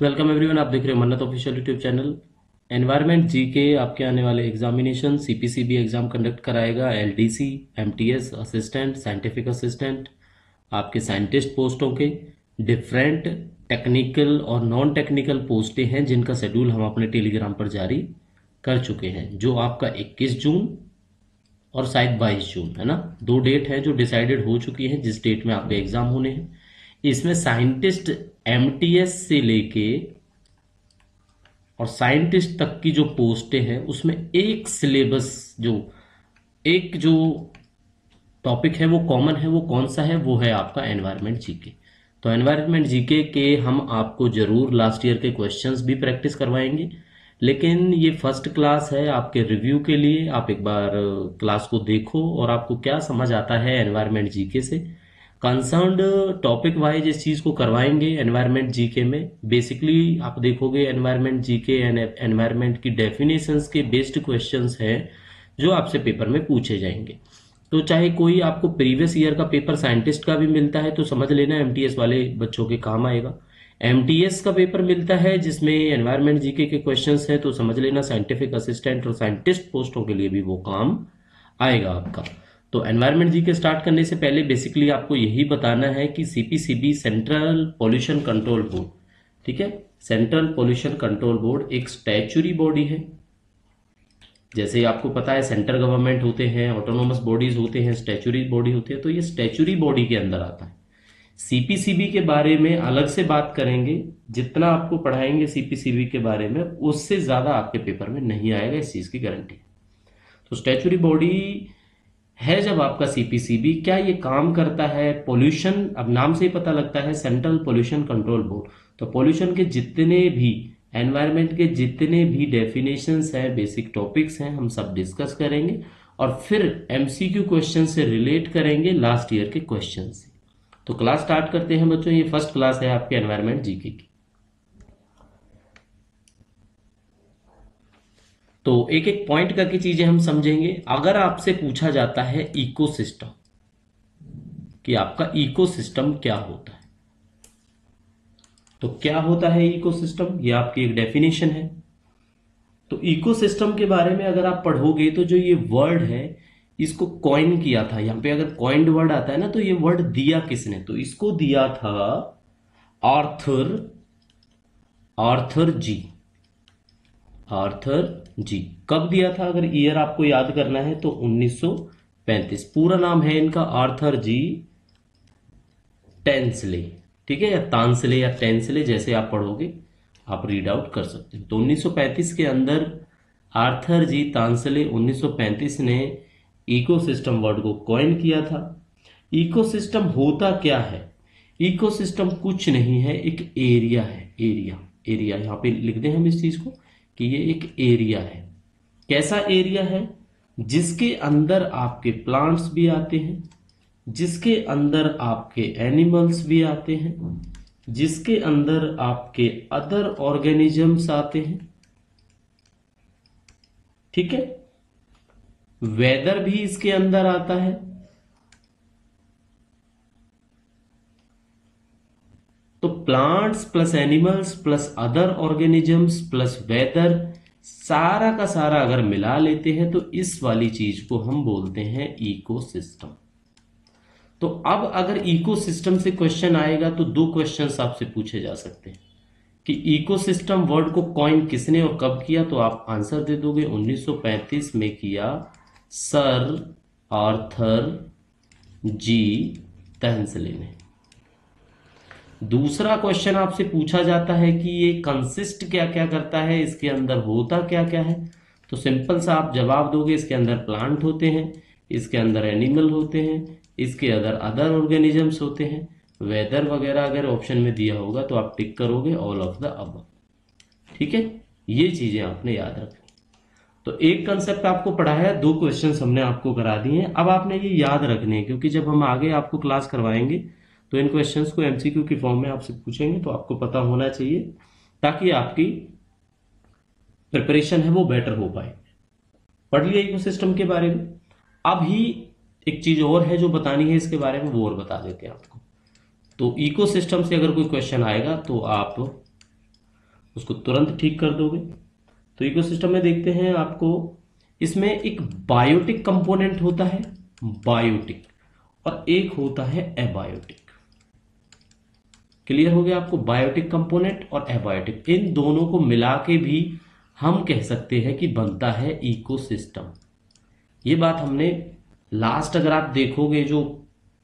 Welcome everyone, आप देख रहे हो मन्नत official YouTube channel. Environment GK आपके आने वाले एग्जामिनेशन सीपीसीबी एग्जाम कंडक्ट कराएगा। LDC, MTS assistant, scientific assistant, आपके साइंटिस्ट पोस्टों के डिफरेंट टेक्निकल और नॉन टेक्निकल पोस्टें हैं जिनका शेड्यूल हम अपने टेलीग्राम पर जारी कर चुके हैं। जो आपका 21 जून और शायद 22 जून है ना, दो डेट है जो डिसाइडेड हो चुकी हैं जिस डेट में आपके एग्जाम होने हैं। इसमें साइंटिस्ट एमटीएस से लेके और साइंटिस्ट तक की जो पोस्टें हैं उसमें एक सिलेबस, जो टॉपिक है वो कॉमन है। वो कौन सा है? वो है आपका एनवायरनमेंट जीके। तो एनवायरनमेंट जीके के हम आपको जरूर लास्ट ईयर के क्वेश्चंस भी प्रैक्टिस करवाएंगे, लेकिन ये फर्स्ट क्लास है आपके रिव्यू के लिए। आप एक बार क्लास को देखो और आपको क्या समझ आता है एनवायरनमेंट जीके से। कंसर्न्ड टॉपिक वाइज इस चीज को करवाएंगे एनवायरनमेंट जीके में। बेसिकली आप देखोगे एनवायरनमेंट जीके एंड एनवायरनमेंट की डेफिनेशंस के बेस्ड क्वेश्चंस हैं जो आपसे पेपर में पूछे जाएंगे। तो चाहे कोई आपको प्रीवियस ईयर का पेपर साइंटिस्ट का भी मिलता है तो समझ लेना एमटीएस वाले बच्चों के काम आएगा। एमटीएस का पेपर मिलता है जिसमें एनवायरनमेंट जीके के क्वेश्चंस है तो समझ लेना साइंटिफिक असिस्टेंट और साइंटिस्ट पोस्टों के लिए भी वो काम आएगा आपका। तो एनवायरनमेंट जीके स्टार्ट करने से पहले बेसिकली आपको यही बताना है कि CPCB central pollution control board, ठीक है, सेंट्रल पोल्यूशन कंट्रोल बोर्ड एक स्टैच्यूरी बॉडी है। जैसे ही आपको पता है सेंट्रल गवर्नमेंट होते हैं, ऑटोनोमस बॉडीज होते हैं, स्टैच्यूरी बॉडी होती है, तो ये स्टैच्यूरी बॉडी के अंदर आता है। सीपीसीबी के बारे में अलग से बात करेंगे। जितना आपको पढ़ाएंगे सीपीसीबी के बारे में उससे ज्यादा आपके पेपर में नहीं आएगा, इस चीज की गारंटी है। तो स्टैच्यूरी बॉडी है जब आपका सीपीसीबी, क्या ये काम करता है? पोल्यूशन, अब नाम से ही पता लगता है सेंट्रल पोल्यूशन कंट्रोल बोर्ड। तो पोल्यूशन के जितने भी, एनवायरनमेंट के जितने भी डेफिनेशंस हैं, बेसिक टॉपिक्स हैं, हम सब डिस्कस करेंगे और फिर एमसीक्यू क्वेश्चन से रिलेट करेंगे लास्ट ईयर के क्वेश्चन से। तो क्लास स्टार्ट करते हैं बच्चों। ये फर्स्ट क्लास है आपके एनवायरनमेंट जीके की। तो एक एक पॉइंट करके चीजें हम समझेंगे। अगर आपसे पूछा जाता है इकोसिस्टम, कि आपका इकोसिस्टम क्या होता है, तो क्या होता है इकोसिस्टम, ये आपकी एक डेफिनेशन है। तो इकोसिस्टम के बारे में अगर आप पढ़ोगे तो जो ये वर्ड है इसको कॉइन किया था। यहां पे अगर कॉइन्ड वर्ड आता है ना, तो ये वर्ड दिया किसने? तो इसको दिया था आर्थर आर्थर जी। आर्थर जी कब दिया था? अगर ईयर आपको याद करना है तो 1935। पूरा नाम है इनका आर्थर जी टेंसले, ठीक है, या तांसले या टेंसले, जैसे आप पढ़ोगे आप रीड आउट कर सकते हो। तो 1935 के अंदर आर्थर जी तांसले 1935 ने इकोसिस्टम वर्ड को कॉइन किया था। इकोसिस्टम होता क्या है? इकोसिस्टम कुछ नहीं है, एक एरिया है। एरिया, एरिया यहां पे लिख दें हम इस चीज को कि ये एक एरिया है। कैसा एरिया है? जिसके अंदर आपके प्लांट्स भी आते हैं, जिसके अंदर आपके एनिमल्स भी आते हैं, जिसके अंदर आपके अदर ऑर्गेनिजम्स आते हैं, ठीक है। वेदर भी इसके अंदर आता है। तो plants plus animals plus other organisms plus weather, सारा का सारा अगर मिला लेते हैं तो इस वाली चीज को हम बोलते हैं इकोसिस्टम। तो अब अगर इकोसिस्टम से क्वेश्चन आएगा तो दो क्वेश्चंस आपसे पूछे जा सकते हैं कि इकोसिस्टम वर्ड को कॉइन किसने और कब किया। तो आप आंसर दे दोगे 1935 में किया सर आर्थर जी टेंसले ने। दूसरा क्वेश्चन आपसे पूछा जाता है कि ये कंसिस्ट क्या क्या करता है, इसके अंदर होता क्या क्या है। तो सिंपल सा आप जवाब दोगे, इसके अंदर प्लांट होते हैं, इसके अंदर एनिमल होते हैं, इसके अंदर अदर ऑर्गेनिजम्स होते हैं। वेदर वगैरह अगर ऑप्शन में दिया होगा तो आप टिक करोगे ऑल ऑफ द अबव, ठीक है। ये चीजें आपने याद रखनी। तो एक कंसेप्ट आपको पढ़ाया, दो क्वेश्चंस हमने आपको करा दिए हैं। अब आपने ये याद रखने हैं क्योंकि जब हम आगे आपको क्लास करवाएंगे तो इन क्वेश्चंस को एमसीक्यू की फॉर्म में आपसे पूछेंगे, तो आपको पता होना चाहिए ताकि आपकी प्रिपरेशन है वो बेटर हो पाए। पढ़ लिया इकोसिस्टम के बारे में। अभी एक चीज और है जो बतानी है इसके बारे में, वो और बता देते हैं आपको। तो इकोसिस्टम से अगर कोई क्वेश्चन आएगा तो आप उसको तुरंत ठीक कर दोगे। तो इकोसिस्टम में देखते हैं आपको इसमें एक बायोटिक कंपोनेंट होता है, बायोटिक, और एक होता है एबायोटिक। क्लियर हो गया आपको? बायोटिक कंपोनेंट और एबायोटिक, इन दोनों को मिला के भी हम कह सकते हैं कि बनता है इकोसिस्टम। ये बात हमने लास्ट, अगर आप देखोगे जो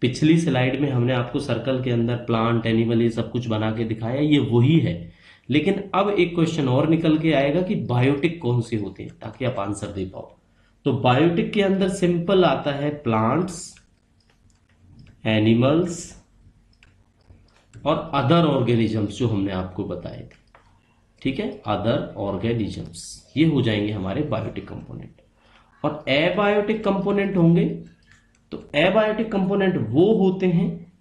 पिछली स्लाइड में हमने आपको सर्कल के अंदर प्लांट, एनिमल, ये सब कुछ बना के दिखाया, ये वही है। लेकिन अब एक क्वेश्चन और निकल के आएगा कि बायोटिक कौन से होते हैं, ताकि आप आंसर दे पाओ। तो बायोटिक के अंदर सिंपल आता है प्लांट्स, एनिमल्स और अदर ऑर्गेनिजम्स जो हमने आपको बताए थे। ठीक है, अदर ऑर्गेनिजम्स, ये हो जाएंगे हमारे बायोटिक कंपोनेंट। और एबायोटिक कंपोनेंट होंगे, तो एबायोटिक कंपोनेंट वो होते हैं,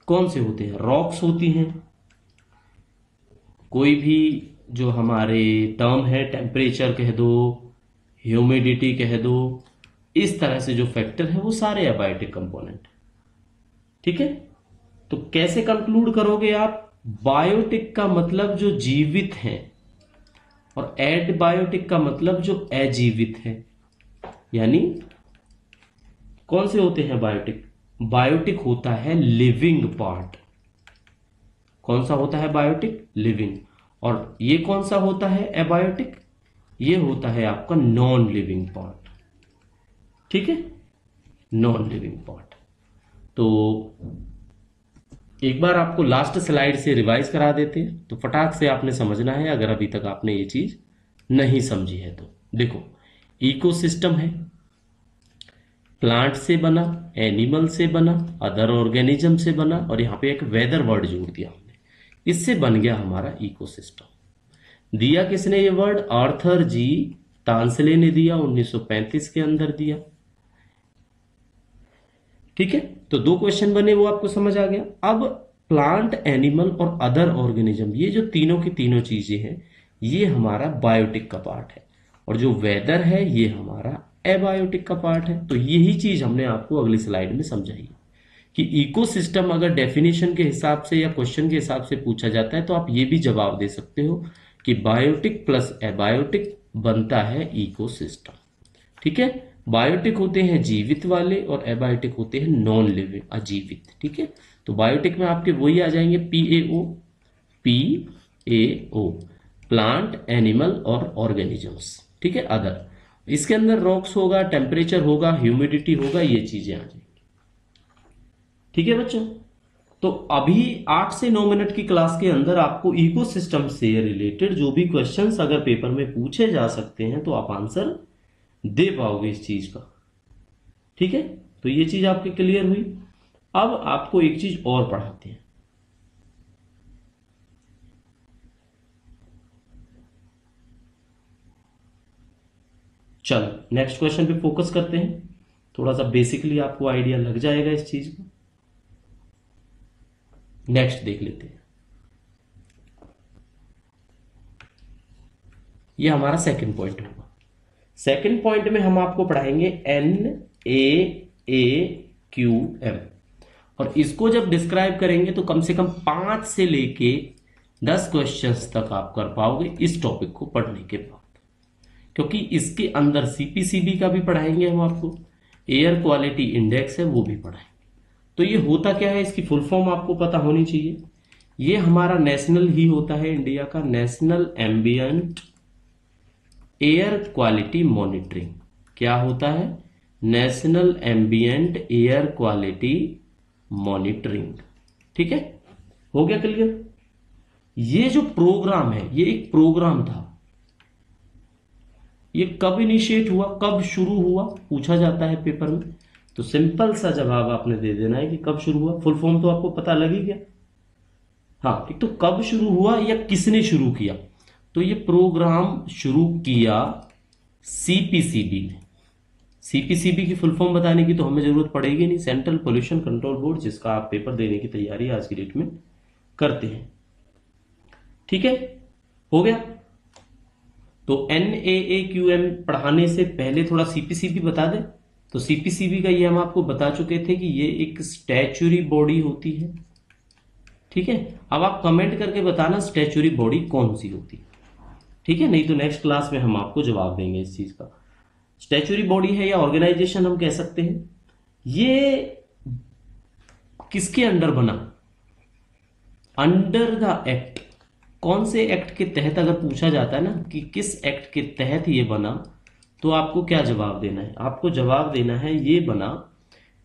कौन से होते हैं? रॉक्स होती हैं, कोई भी जो हमारे टर्म है, टेम्परेचर कह दो, ह्यूमिडिटी कह दो, इस तरह से जो फैक्टर है वो सारे एबायोटिक कंपोनेंट। ठीक है, तो कैसे कंक्लूड करोगे आप? बायोटिक का मतलब जो जीवित हैं और एडबायोटिक का मतलब जो अजीवित है। यानी कौन से होते हैं बायोटिक? बायोटिक होता है लिविंग पार्ट। कौन सा होता है बायोटिक? लिविंग। और ये कौन सा होता है एबायोटिक? ये होता है आपका नॉन लिविंग पार्ट। ठीक है, नॉन लिविंग पार्ट। तो एक बार आपको लास्ट स्लाइड से रिवाइज करा देते हैं, तो फटाक से आपने समझना है, अगर अभी तक आपने ये चीज नहीं समझी है तो। देखो, इकोसिस्टम है, प्लांट से बना, एनिमल से बना, अदर ऑर्गेनिज्म से बना, और यहां पे एक वेदर वर्ड जोड़ दिया हमने, इससे बन गया हमारा इकोसिस्टम। दिया किसने ये वर्ड? आर्थर जी तांसले ने दिया, 1935 के अंदर दिया। ठीक है, तो दो क्वेश्चन बने, वो आपको समझ आ गया। अब प्लांट, एनिमल और अदर ऑर्गेनिज्म, ये जो तीनों की तीनों चीजें हैं, ये हमारा बायोटिक का पार्ट है, और जो वेदर है ये हमारा एबायोटिक का पार्ट है। तो यही चीज हमने आपको अगली स्लाइड में समझाई कि इकोसिस्टम अगर डेफिनेशन के हिसाब से या क्वेश्चन के हिसाब से पूछा जाता है, तो आप ये भी जवाब दे सकते हो कि बायोटिक प्लस एबायोटिक बनता है इकोसिस्टम। ठीक है, बायोटिक होते हैं जीवित वाले और एबायोटिक होते हैं नॉन लिविंग, अजीवित। ठीक है, तो बायोटिक में आपके वही आ जाएंगे, PAO, प्लांट, एनिमल और ऑर्गेनिजम्स। ठीक है, अदर, इसके अंदर रॉक्स होगा, टेम्परेचर होगा, ह्यूमिडिटी होगा, ये चीजें आ जाएंगी। ठीक है बच्चों, तो अभी 8 से 9 मिनट की क्लास के अंदर आपको इकोसिस्टम से रिलेटेड जो भी क्वेश्चंस अगर पेपर में पूछे जा सकते हैं, तो आप आंसर दे पाओगे इस चीज का। ठीक है, तो ये चीज आपकी क्लियर हुई। अब आपको एक चीज और पढ़ाते हैं। चलो नेक्स्ट क्वेश्चन पे फोकस करते हैं, थोड़ा सा बेसिकली आपको आइडिया लग जाएगा इस चीज का। नेक्स्ट देख लेते हैं, ये हमारा सेकंड पॉइंट होगा। सेकंड पॉइंट में हम आपको पढ़ाएंगे NaAQM, और इसको जब डिस्क्राइब करेंगे तो कम से कम 5 से लेके 10 क्वेश्चंस तक आप कर पाओगे इस टॉपिक को पढ़ने के बाद, क्योंकि इसके अंदर CPCB का भी पढ़ाएंगे हम आपको, एयर क्वालिटी इंडेक्स है वो भी पढ़ाएंगे। तो ये होता क्या है, इसकी फुल फॉर्म आपको पता होनी चाहिए। ये हमारा नेशनल ही होता है, इंडिया का national ambient air quality monitoring. क्या होता है? National ambient air quality monitoring. ठीक है, हो गया क्लियर? ये जो प्रोग्राम है, ये एक प्रोग्राम था। ये कब इनिशिएट हुआ, कब शुरू हुआ, पूछा जाता है पेपर में, तो सिंपल सा जवाब आपने दे देना है कि कब शुरू हुआ। फुल फॉर्म तो आपको पता लग ही गया। हाँ, एक तो कब शुरू हुआ या किसने शुरू किया, तो ये प्रोग्राम शुरू किया CPCB ने। CPCB की फुल फॉर्म बताने की तो हमें जरूरत पड़ेगी नहीं, सेंट्रल पोल्यूशन कंट्रोल बोर्ड, जिसका आप पेपर देने की तैयारी आज की डेट में करते हैं। ठीक है, हो गया। तो NaAQM पढ़ाने से पहले थोड़ा CPCB बता दें। तो CPCB का ये हम आपको बता चुके थे कि ये एक स्टैच्यूरी बॉडी होती है। ठीक है, अब आप कमेंट करके बताना स्टैच्यूरी बॉडी कौन सी होती है, ठीक है, नहीं तो नेक्स्ट क्लास में हम आपको जवाब देंगे इस चीज का। स्टैच्यूरी बॉडी है या ऑर्गेनाइजेशन हम कह सकते हैं, ये किसके अंडर बना, अंडर द एक्ट। कौन से एक्ट के तहत अगर पूछा जाता है ना कि किस एक्ट के तहत ये बना, तो आपको क्या जवाब देना है, आपको जवाब देना है ये बना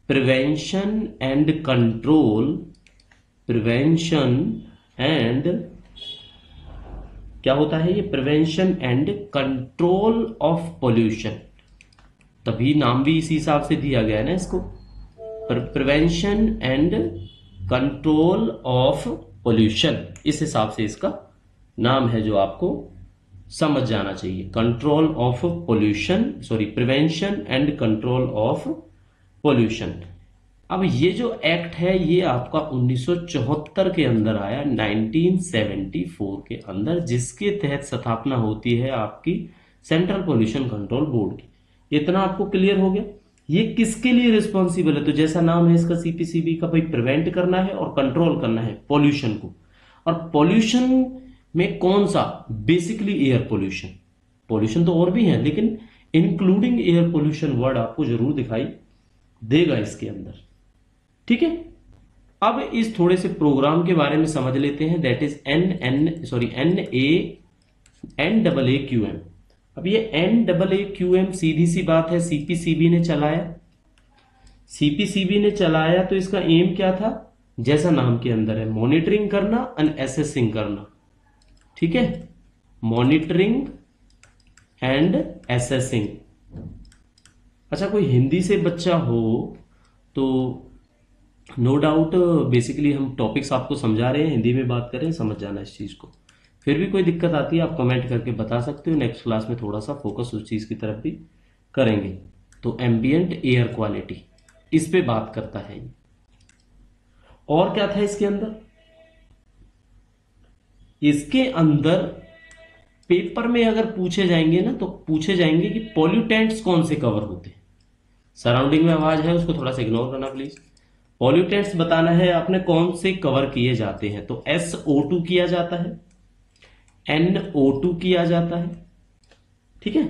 prevention and control, prevention and, क्या होता है ये, prevention and control of pollution, तभी नाम भी इसी हिसाब से दिया गया है ना इसको, prevention and control of pollution, इस हिसाब से इसका नाम है जो आपको समझ जाना चाहिए, control of pollution, sorry prevention and control of pollution. अब ये जो एक्ट है ये आपका 1974 के अंदर आया, 1974 के अंदर, जिसके तहत स्थापना होती है आपकी सेंट्रल पोल्यूशन कंट्रोल बोर्ड की। इतना आपको क्लियर हो गया, ये किसके लिए रिस्पॉन्सिबल है, तो जैसा नाम है इसका सीपीसीबी का, भाई प्रिवेंट करना है और कंट्रोल करना है पोल्यूशन को। और पोल्यूशन में कौन सा, बेसिकली एयर पोल्यूशन, पोल्यूशन तो और भी है लेकिन इंक्लूडिंग एयर पोल्यूशन वर्ड आपको जरूर दिखाई देगा इसके अंदर, ठीक है। अब इस थोड़े से प्रोग्राम के बारे में समझ लेते हैं, दैट इज NAAQM। अब ये NAAQM सीधी सी बात है सीपीसीबी ने चलाया, सीपीसीबी ने चलाया तो इसका एम क्या था, जैसा नाम के अंदर है, मॉनिटरिंग करना एंड एसेसिंग करना, ठीक है, मॉनिटरिंग एंड एसेसिंग। अच्छा, कोई हिंदी से बच्चा हो तो नो डाउट, बेसिकली हम टॉपिक्स आपको समझा रहे हैं, हिंदी में बात करें, समझ जाना इस चीज को। फिर भी कोई दिक्कत आती है आप कमेंट करके बता सकते हो, नेक्स्ट क्लास में थोड़ा सा फोकस उस चीज की तरफ भी करेंगे। तो एम्बियंट एयर क्वालिटी इस पे बात करता है ये। और क्या था इसके अंदर, इसके अंदर पेपर में अगर पूछे जाएंगे ना तो पूछे जाएंगे कि पॉल्यूटेंट्स कौन से कवर होते हैं। सराउंडिंग में आवाज है उसको थोड़ा सा इग्नोर करना प्लीज। पॉल्यूटेंट्स बताना है आपने कौन से कवर किए जाते हैं, तो SO2 किया जाता है, NO2 किया जाता है, ठीक है,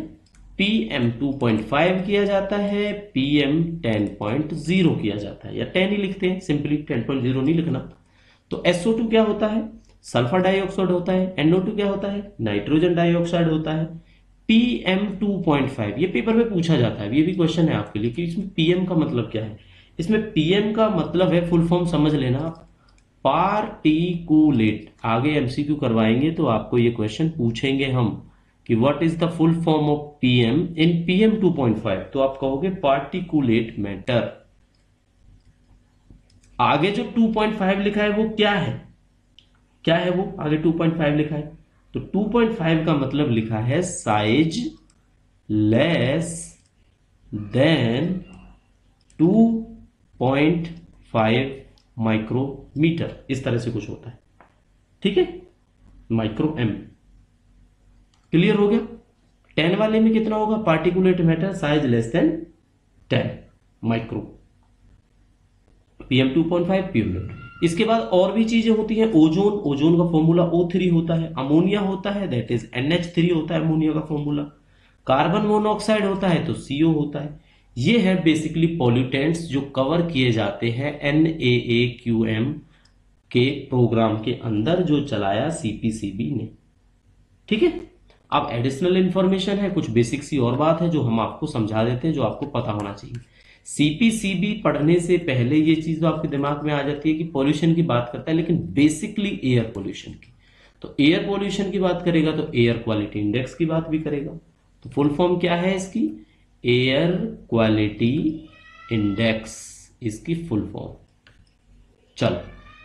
PM2.5 किया जाता है, PM10.0 किया जाता है, या 10 ही लिखते हैं सिंपली, 10.0 नहीं लिखना। तो SO2 क्या होता है, सल्फर डाइऑक्साइड होता है, NO2 क्या होता है, नाइट्रोजन डाइऑक्साइड होता है, PM2.5 ये पेपर में पूछा जाता है, ये भी क्वेश्चन है आपके लिए कि इसमें PM का मतलब क्या है। इसमें PM का मतलब है, फुल फॉर्म समझ लेना आप, पार्टिकुलेट। आगे MCQ करवाएंगे तो आपको ये क्वेश्चन पूछेंगे हम कि what is the full form of PM in PM2.5, तो आप कहोगे पार्टिकुलेट मैटर। आगे जो 2.5 लिखा है वो क्या है, क्या है वो, आगे 2.5 लिखा है, तो 2.5 का मतलब लिखा है साइज लेस देन 2.5 माइक्रोमीटर, इस तरह से कुछ होता है, ठीक है, माइक्रो M। क्लियर हो गया। 10 वाले में कितना होगा, particulate matter size less than 10 micro, PM2.5 PM। इसके बाद और भी चीजें होती हैं, ओजोन, ओजोन का फॉर्मूला O3 होता है, अमोनिया होता है दैट इज NH3 होता है अमोनिया का फॉर्मूला, कार्बन मोनोऑक्साइड होता है तो CO होता है। ये है बेसिकली पॉल्यूटेंट्स जो कवर किए जाते हैं NAAQM के प्रोग्राम के अंदर जो चलाया सीपीसीबी ने, ठीक है। अब एडिशनल इंफॉर्मेशन है, कुछ बेसिक सी और बात है जो हम आपको समझा देते हैं, जो आपको पता होना चाहिए। सीपीसीबी पढ़ने से पहले ये चीज तो आपके दिमाग में आ जाती है कि पॉल्यूशन की बात करता है, लेकिन बेसिकली एयर पॉल्यूशन की। तो एयर पॉल्यूशन की बात करेगा तो एयर क्वालिटी इंडेक्स की बात भी करेगा। तो फुल फॉर्म क्या है इसकी, एयर क्वालिटी इंडेक्स, इसकी फुल फॉर्म। चलो,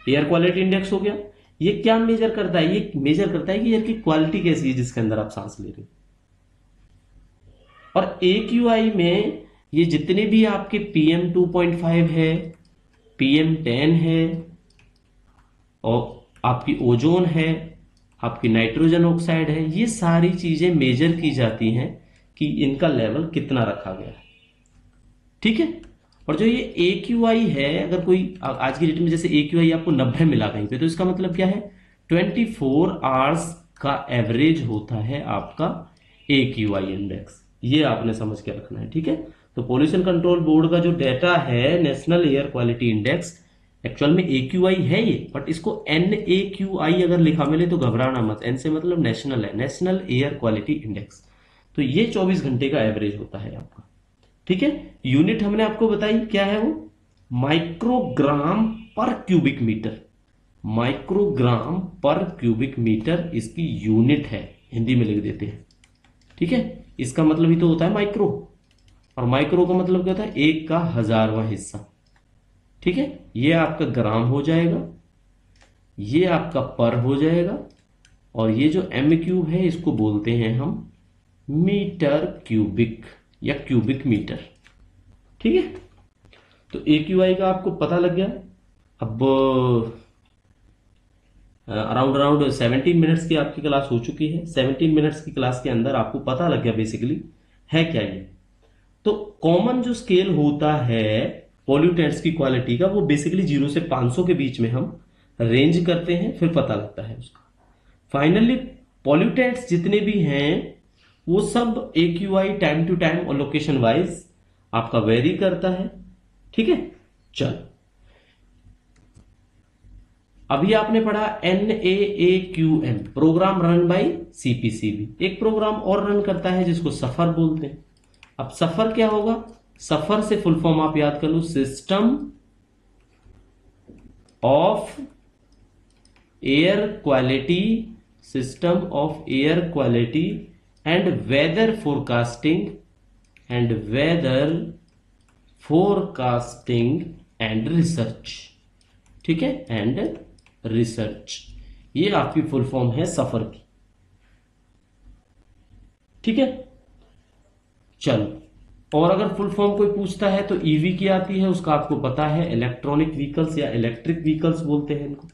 एयर क्वालिटी इंडेक्स हो गया। ये क्या मेजर करता है, ये मेजर करता है कि एयर की क्वालिटी कैसी है जिसके अंदर आप सांस ले रहे हो। और AQI में ये जितने भी आपके PM2.5 है, PM10 है, और आपकी ओजोन है, आपकी नाइट्रोजन ऑक्साइड है, ये सारी चीजें मेजर की जाती हैं कि इनका लेवल कितना रखा गया है, ठीक है। और जो ये AQI है, अगर कोई आज की डेट में जैसे AQI आपको 90 मिला कहीं पे, तो इसका मतलब क्या है, 24 आवर्स का एवरेज होता है आपका AQI इंडेक्स। ये आपने समझ के रखना है, ठीक है। तो पोल्यूशन कंट्रोल बोर्ड का जो डेटा है, national air quality index, actual में AQI है ये, बट इसको NAQI अगर लिखा मिले तो घबराना मत। N से मतलब नेशनल है, नेशनल एयर क्वालिटी इंडेक्स। तो ये 24 घंटे का एवरेज होता है आपका, ठीक है। यूनिट हमने आपको बताई क्या है, वो माइक्रोग्राम पर क्यूबिक मीटर। माइक्रोग्राम पर क्यूबिक मीटर इसकी यूनिट है, हिंदी में लिख देते हैं, ठीक है। इसका मतलब ही तो होता है माइक्रो, और माइक्रो का मतलब क्या होता है, 1 का 1000वां हिस्सा, ठीक है। ये आपका ग्राम हो जाएगा, ये आपका पर हो जाएगा, और ये जो m क्यूब है इसको बोलते हैं हम मीटर क्यूबिक या क्यूबिक मीटर, ठीक है। तो AQI का आपको पता लग गया। अब अराउंड 17 मिनट्स की आपकी क्लास हो चुकी है। 17 मिनट्स की क्लास के अंदर आपको पता लग गया बेसिकली है क्या ये। तो कॉमन जो स्केल होता है पॉल्यूटेंट्स की क्वालिटी का, वो बेसिकली 0 से 500 के बीच में हम रेंज करते हैं, फिर पता लगता है उसका। फाइनली पॉल्यूटेंट्स जितने भी हैं वो सब AQI टाइम टू टाइम और लोकेशन वाइज आपका वेरी करता है, ठीक है। चल, अभी आपने पढ़ा NAAQM, program run by CPCB। एक प्रोग्राम और रन करता है जिसको सफर बोलते हैं। अब सफर क्या होगा, सफर से फुल फॉर्म आप याद कर लो, system of air quality, system of air quality and weather forecasting, and weather forecasting and research, ठीक है, एंड रिसर्च। ये आपकी फुल फॉर्म है सफर की, ठीक है। चलो, और अगर फुल फॉर्म कोई पूछता है तो EV की आती है, उसका आपको पता है, इलेक्ट्रॉनिक व्हीकल्स या इलेक्ट्रिक व्हीकल्स बोलते हैं इनको,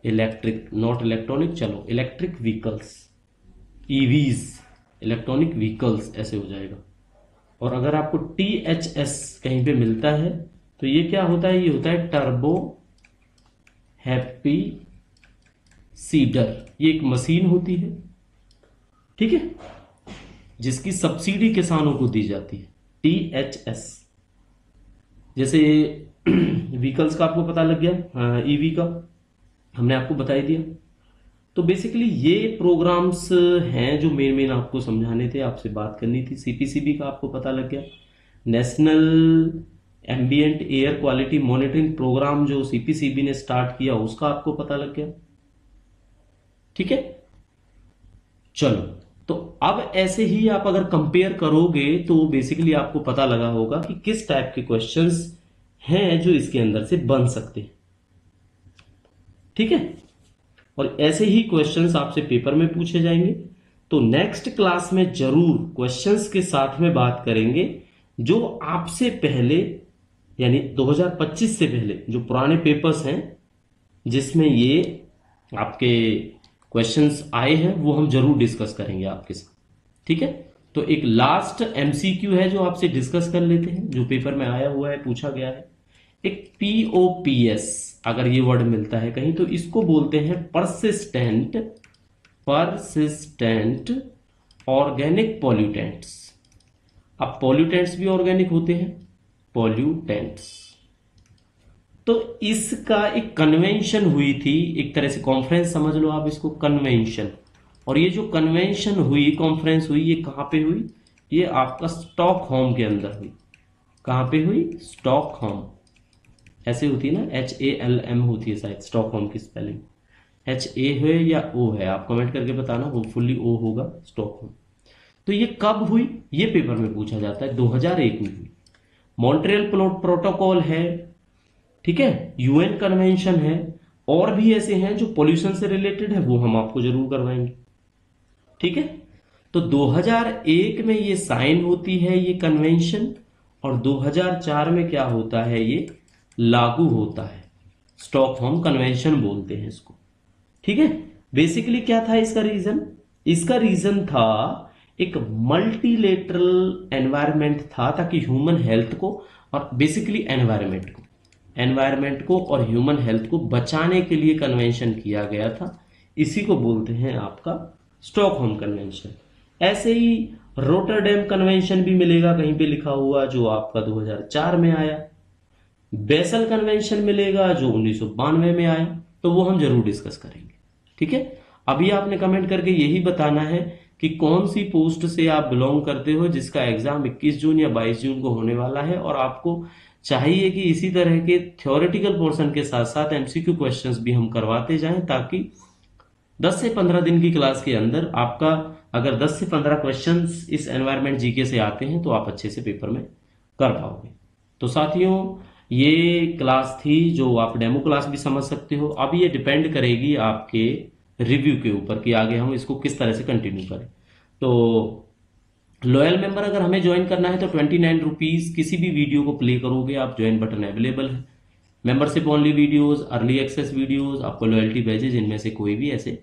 इलेक्ट्रिक नॉट इलेक्ट्रॉनिक। चलो, electric vehicles, EVs, electronic vehicles ऐसे हो जाएगा। और अगर आपको THS कहीं पे मिलता है तो ये क्या होता है, ये होता है टर्बो हैप्पी सीडर। ये एक मशीन होती है, ठीक है, जिसकी सब्सिडी किसानों को दी जाती है, THS। जैसे व्हीकल्स का आपको पता लग गया, EV का हमने आपको बता ही दिया। तो बेसिकली ये प्रोग्राम्स हैं जो मेन आपको समझाने थे, आपसे बात करनी थी। CPCB का आपको पता लग गया, national ambient air quality monitoring programme जो CPCB ने स्टार्ट किया उसका आपको पता लग गया, ठीक है। चलो, तो अब ऐसे ही आप अगर कंपेयर करोगे तो बेसिकली आपको पता लगा होगा कि किस टाइप के क्वेश्चंस हैं जो इसके अंदर से बन सकते हैं, ठीक है। और ऐसे ही क्वेश्चंस आपसे पेपर में पूछे जाएंगे। तो नेक्स्ट क्लास में जरूर क्वेश्चंस के साथ में बात करेंगे जो आपसे पहले, यानी 2025 से पहले जो पुराने पेपर्स हैं जिसमें ये आपके क्वेश्चंस आए हैं, वो हम जरूर डिस्कस करेंगे आपके साथ, ठीक है। तो एक लास्ट MCQ है जो आपसे डिस्कस कर लेते हैं, जो पेपर में आया हुआ है, पूछा गया है। एक POPS अगर ये वर्ड मिलता है कहीं तो इसको बोलते हैं परसिस्टेंट ऑर्गेनिक पॉल्यूटेंट्स। अब पॉल्यूटेंट्स भी ऑर्गेनिक होते हैं, पॉल्यूटेंट्स। तो इसका एक कन्वेंशन हुई थी, एक तरह से कॉन्फ्रेंस समझ लो आप इसको, कन्वेंशन। और ये जो कन्वेंशन हुई, कॉन्फ्रेंस हुई, ये कहां पे हुई, ये आपका स्टॉकहोम के अंदर हुई। कहां पे हुई, स्टॉकहोम। ऐसे होती है ना, HALM होती है शायद स्टॉकहोम की स्पेलिंग, HA है या O है, आप कमेंट करके बताना, होपफुली O होगा, स्टॉकहोम। तो ये कब हुई, ये पेपर में पूछा जाता है, 2001 में हुई। मॉन्ट्रियल प्रोटोकॉल है, ठीक है, UN कन्वेंशन है, और भी ऐसे हैं जो पोल्यूशन से रिलेटेड है, वो हम आपको जरूर करवाएंगे, ठीक है। तो 2001 में ये साइन होती है ये कन्वेंशन, और 2004 में क्या होता है, ये लागू होता है। स्टॉकहोम कन्वेंशन बोलते हैं इसको, ठीक है। बेसिकली क्या था इसका रीजन, इसका रीजन था एक मल्टीलेटरल एनवायरनमेंट था, ताकि ह्यूमन हेल्थ को और बेसिकली एनवायरमेंट को और ह्यूमन हेल्थ को बचाने के लिए कन्वेंशन किया गया था। इसी को बोलते हैं आपका स्टॉकहोम कन्वेंशन। ऐसे ही रोटरडेम कन्वेंशन भी मिलेगा कहीं पे लिखा हुआ, जो आपका 2004 में आया। बेसल कन्वेंशन मिलेगा जो 1992 में आया। तो वो हम जरूर डिस्कस करेंगे, ठीक है। अभी आपने कमेंट करके यही बताना है कि कौन सी पोस्ट से आप बिलोंग करते हो, जिसका एग्जाम 21 जून या 22 जून को होने वाला है, और आपको चाहिए कि इसी तरह के थ्योरेटिकल पोर्शन के साथ साथ एमसीक्यू क्वेश्चंस भी हम करवाते जाएं, ताकि 10 से 15 दिन की क्लास के अंदर आपका अगर 10 से 15 क्वेश्चंस इस एनवायरमेंट जीके से आते हैं तो आप अच्छे से पेपर में कर पाओगे। तो साथियों, ये क्लास थी जो आप डेमो क्लास भी समझ सकते हो। अब ये डिपेंड करेगी आपके रिव्यू के ऊपर कि आगे हम इसको किस तरह से कंटिन्यू करें। तो लॉयल मेंबर अगर हमें ज्वाइन करना है तो 29 रुपीज किसी भी वीडियो को प्ले करोगे आप, ज्वाइन बटन अवेलेबल है। Membership only videos, early access videos, आपको लॉयल्टी बैजेज, इनमें से कोई भी ऐसे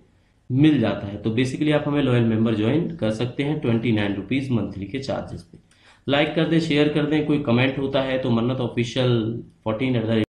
मिल जाता है। तो बेसिकली आप हमें लॉयल मेंबर ज्वाइन कर सकते हैं 29 रुपीज मंथली के चार्जेस पे। लाइक कर दें, शेयर कर दें, कोई कमेंट होता है तो मन्नत ऑफिशियल 14